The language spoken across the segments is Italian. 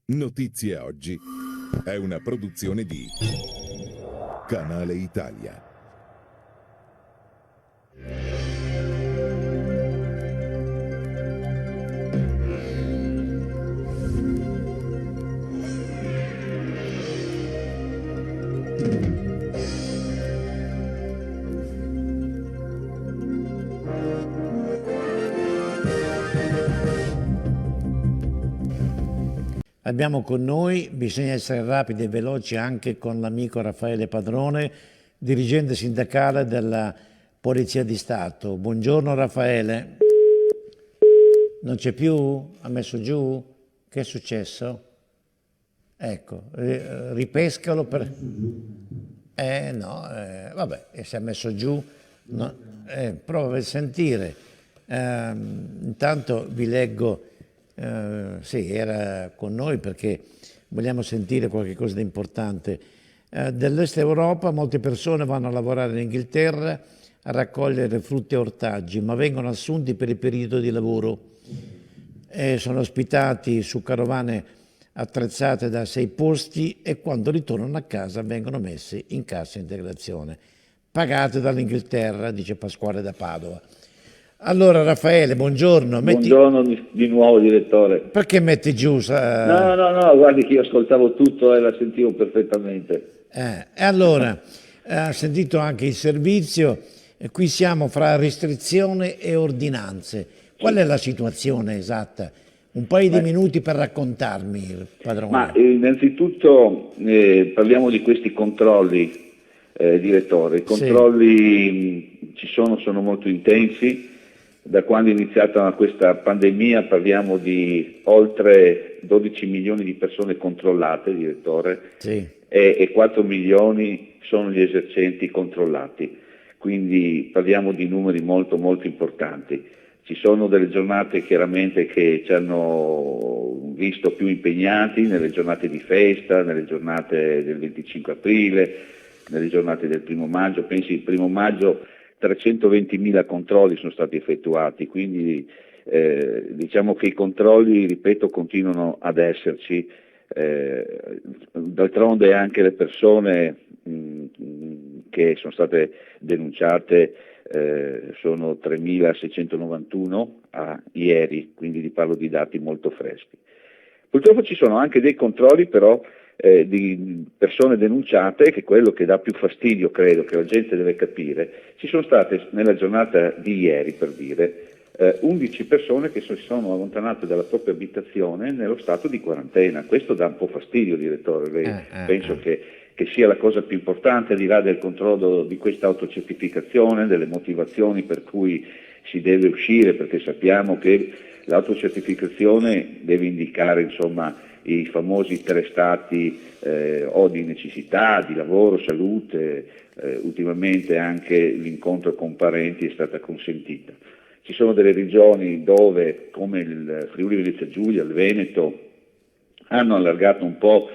Notizie Oggi è una produzione di Canale Italia. Abbiamo con noi, bisogna essere rapidi e veloci anche con l'amico Raffaele Padrone, dirigente sindacale della Polizia di Stato. Buongiorno Raffaele. Non c'è più? Ha messo giù? Che è successo? Ecco, ripescalo per... vabbè, si è messo giù. No, prova a sentire. Intanto vi leggo... sì, era con noi perché vogliamo sentire qualche cosa di importante. Dell'Est Europa molte persone vanno a lavorare in Inghilterra a raccogliere frutti e ortaggi, ma vengono assunti per il periodo di lavoro. Sono ospitati su carovane attrezzate da 6 posti e quando ritornano a casa vengono messi in cassa integrazione, pagate dall'Inghilterra, dice Pasquale da Padova. Allora Raffaele, buongiorno. Buongiorno di nuovo direttore. Perché metti giù? No, guardi che io ascoltavo tutto e la sentivo perfettamente. E allora, ha sentito anche il servizio, qui siamo fra restrizione e ordinanze. Qual è la situazione esatta? Un paio di minuti per raccontarmi, padrone. Ma innanzitutto parliamo di questi controlli, direttore. I controlli ci sono molto intensi. Da quando è iniziata questa pandemia parliamo di oltre 12 milioni di persone controllate, direttore, sì. e 4 milioni sono gli esercenti controllati, quindi parliamo di numeri molto importanti. Ci sono delle giornate chiaramente che ci hanno visto più impegnati, nelle giornate di festa, nelle giornate del 25 aprile, nelle giornate del 1° maggio, pensi il 1° maggio 320.000 controlli sono stati effettuati, quindi diciamo che i controlli, ripeto, continuano ad esserci, d'altronde anche le persone che sono state denunciate sono 3.691 a ieri, quindi vi parlo di dati molto freschi. Purtroppo ci sono anche dei controlli però di persone denunciate, che è quello che dà più fastidio, credo, che la gente deve capire. Ci sono state nella giornata di ieri, per dire, 11 persone che si sono allontanate dalla propria abitazione nello stato di quarantena. Questo dà un po' fastidio, direttore, lei penso che sia la cosa più importante, al di là del controllo di questa autocertificazione, delle motivazioni per cui si deve uscire, perché sappiamo che l'autocertificazione deve indicare, insomma, i famosi 3 stati o di necessità, di lavoro, salute, ultimamente anche l'incontro con parenti è stata consentita. Ci sono delle regioni dove, come il Friuli Venezia Giulia, il Veneto, hanno allargato un po'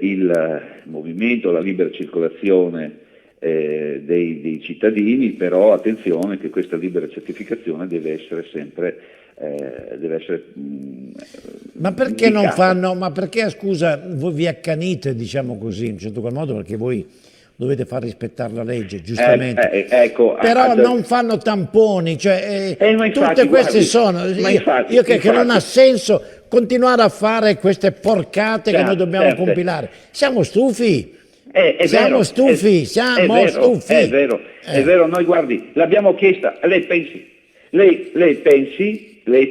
il movimento, la libera circolazione dei cittadini, però attenzione che questa libera certificazione deve essere sempre ma perché non fanno, ma perché, scusa, voi vi accanite, diciamo così, in un certo qual modo, perché voi dovete far rispettare la legge, giustamente, ecco, però non fanno tamponi, cioè ma infatti, tutte queste guardi, io credo che non ha senso continuare a fare queste porcate che noi dobbiamo compilare, siamo stufi. Siamo stufi. È vero, noi guardi, l'abbiamo chiesta, lei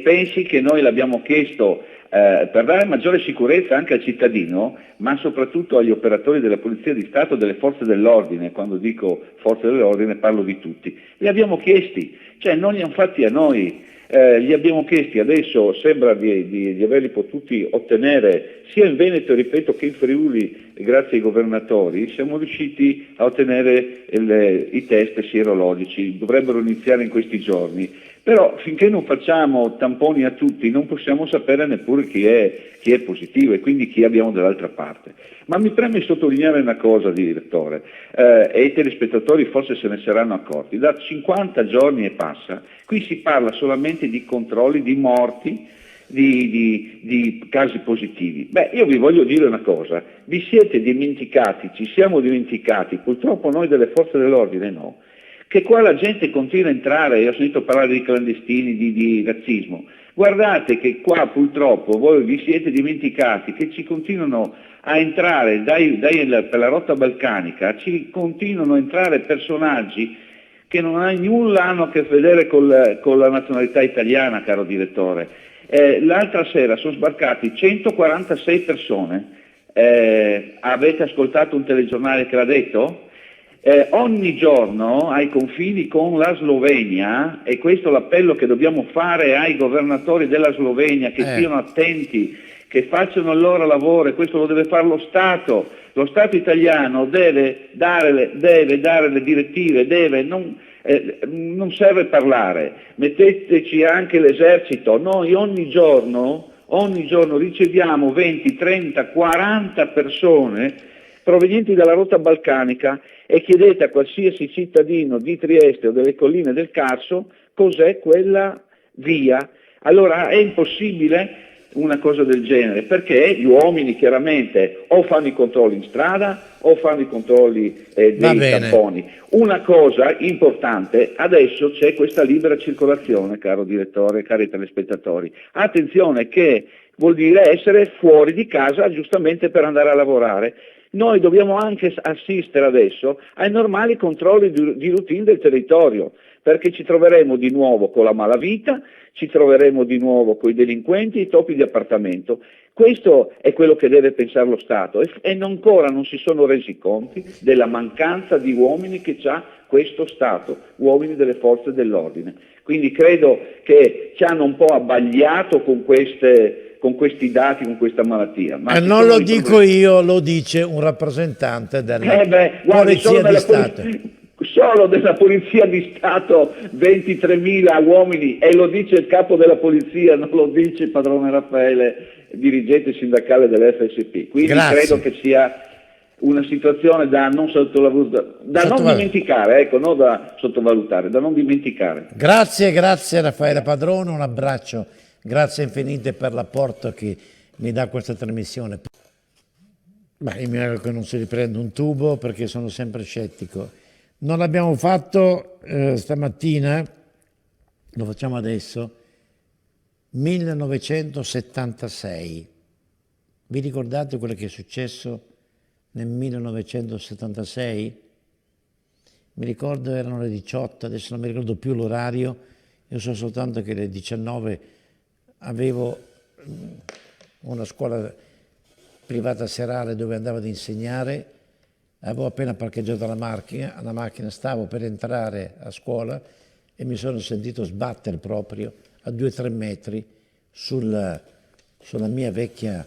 pensi che noi l'abbiamo chiesto per dare maggiore sicurezza anche al cittadino, ma soprattutto agli operatori della Polizia di Stato, delle forze dell'ordine. Quando dico forze dell'ordine parlo di tutti. Li abbiamo chiesti, cioè non li hanno fatti a noi. Gli abbiamo chiesti, adesso sembra di averli potuti ottenere sia in Veneto, ripeto, che in Friuli, grazie ai governatori, siamo riusciti a ottenere i test sierologici, dovrebbero iniziare in questi giorni, però finché non facciamo tamponi a tutti non possiamo sapere neppure chi è positivo e quindi chi abbiamo dall'altra parte. Ma mi preme sottolineare una cosa, direttore, e i telespettatori forse se ne saranno accorti: da 50 giorni e passa, qui si parla solamente di controlli di morti di casi positivi. Beh, io vi voglio dire una cosa, vi siete dimenticati, ci siamo dimenticati, purtroppo noi delle forze dell'ordine no, che qua la gente continua a entrare, io ho sentito parlare di clandestini, di razzismo, guardate che qua purtroppo voi vi siete dimenticati che ci continuano a entrare per la rotta balcanica, ci continuano a entrare personaggi che non hanno a che vedere con la nazionalità italiana, caro direttore. L'altra sera sono sbarcati 146 persone, avete ascoltato un telegiornale che l'ha detto? Ogni giorno ai confini con la Slovenia, e questo è l'appello che dobbiamo fare ai governatori della Slovenia, che stiano attenti, che facciano il loro lavoro, e questo lo deve fare lo Stato italiano deve dare le direttive, non serve parlare, metteteci anche l'esercito, noi ogni giorno riceviamo 20, 30, 40 persone provenienti dalla rotta balcanica, e chiedete a qualsiasi cittadino di Trieste o delle colline del Carso cos'è quella via. Allora è impossibile una cosa del genere, perché gli uomini chiaramente o fanno i controlli in strada o fanno i controlli dei tamponi. Una cosa importante, adesso c'è questa libera circolazione, caro direttore, cari telespettatori. Attenzione, che vuol dire essere fuori di casa giustamente per andare a lavorare. Noi dobbiamo anche assistere adesso ai normali controlli di routine del territorio, perché ci troveremo di nuovo con la malavita, ci troveremo di nuovo con i delinquenti, i topi di appartamento. Questo è quello che deve pensare lo Stato, e ancora non si sono resi conti della mancanza di uomini che ha questo Stato, uomini delle forze dell'ordine. Quindi credo che ci hanno un po' abbagliato con questi dati, con questa malattia. Ma non lo dico io, lo dice un rappresentante della Polizia di Stato. Solo della Polizia di Stato 23.000 uomini, e lo dice il capo della Polizia, non lo dice il padrone Raffaele, dirigente sindacale dell'FSP. Quindi credo che sia una situazione da non sottovalutare, non dimenticare, ecco, non da sottovalutare, da non dimenticare. Grazie Raffaele Padrone, un abbraccio, grazie infinite per l'apporto che mi dà questa trasmissione. Io mi auguro che non si riprenda un tubo, perché sono sempre scettico. Non l'abbiamo fatto stamattina, lo facciamo adesso. 1976. Vi ricordate quello che è successo nel 1976? Mi ricordo erano le 18, adesso non mi ricordo più l'orario, io so soltanto che alle 19 avevo una scuola privata serale dove andavo ad insegnare. Avevo appena parcheggiato la macchina, stavo per entrare a scuola e mi sono sentito sbattere proprio a 2-3 metri sulla mia vecchia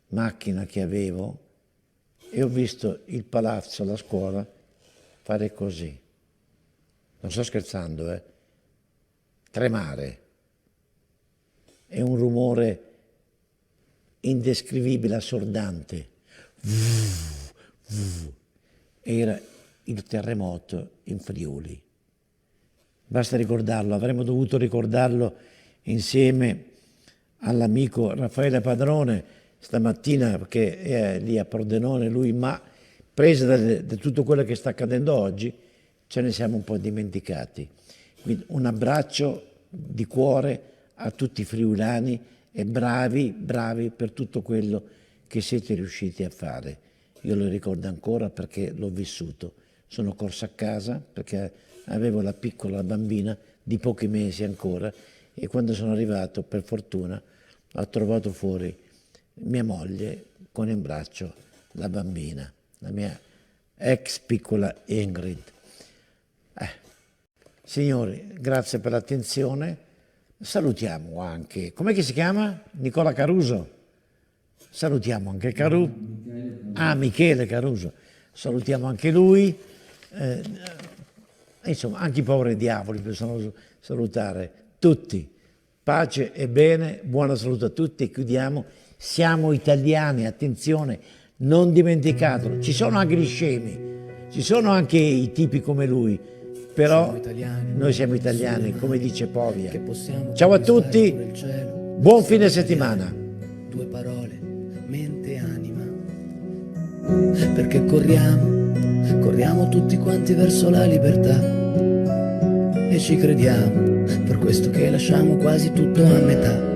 macchina che avevo, e ho visto il palazzo, la scuola, fare così. Non sto scherzando, tremare. È un rumore indescrivibile, assordante. Era il terremoto in Friuli. Basta ricordarlo, avremmo dovuto ricordarlo insieme all'amico Raffaele Padrone stamattina, che è lì a Pordenone, lui, ma presa da tutto quello che sta accadendo oggi, ce ne siamo un po' dimenticati. Quindi un abbraccio di cuore a tutti i friulani, e bravi per tutto quello che siete riusciti a fare. Io lo ricordo ancora perché l'ho vissuto. Sono corso a casa perché avevo la piccola bambina di pochi mesi ancora, e quando sono arrivato, per fortuna, ho trovato fuori mia moglie con in braccio la bambina, la mia ex piccola Ingrid. Signori, grazie per l'attenzione. Salutiamo anche, com'è che si chiama? Nicola Caruso. Salutiamo anche Michele Caruso. Salutiamo anche lui. Insomma, anche i poveri diavoli possono salutare tutti. Pace e bene, buona salute a tutti, e chiudiamo. Siamo italiani, attenzione, non dimenticatelo. Ci sono anche gli scemi, ci sono anche i tipi come lui, però noi siamo italiani, come dice Povia. Ciao a tutti. Buon fine settimana. Due parole, mente e anima, perché corriamo tutti quanti verso la libertà e ci crediamo, per questo che lasciamo quasi tutto a metà.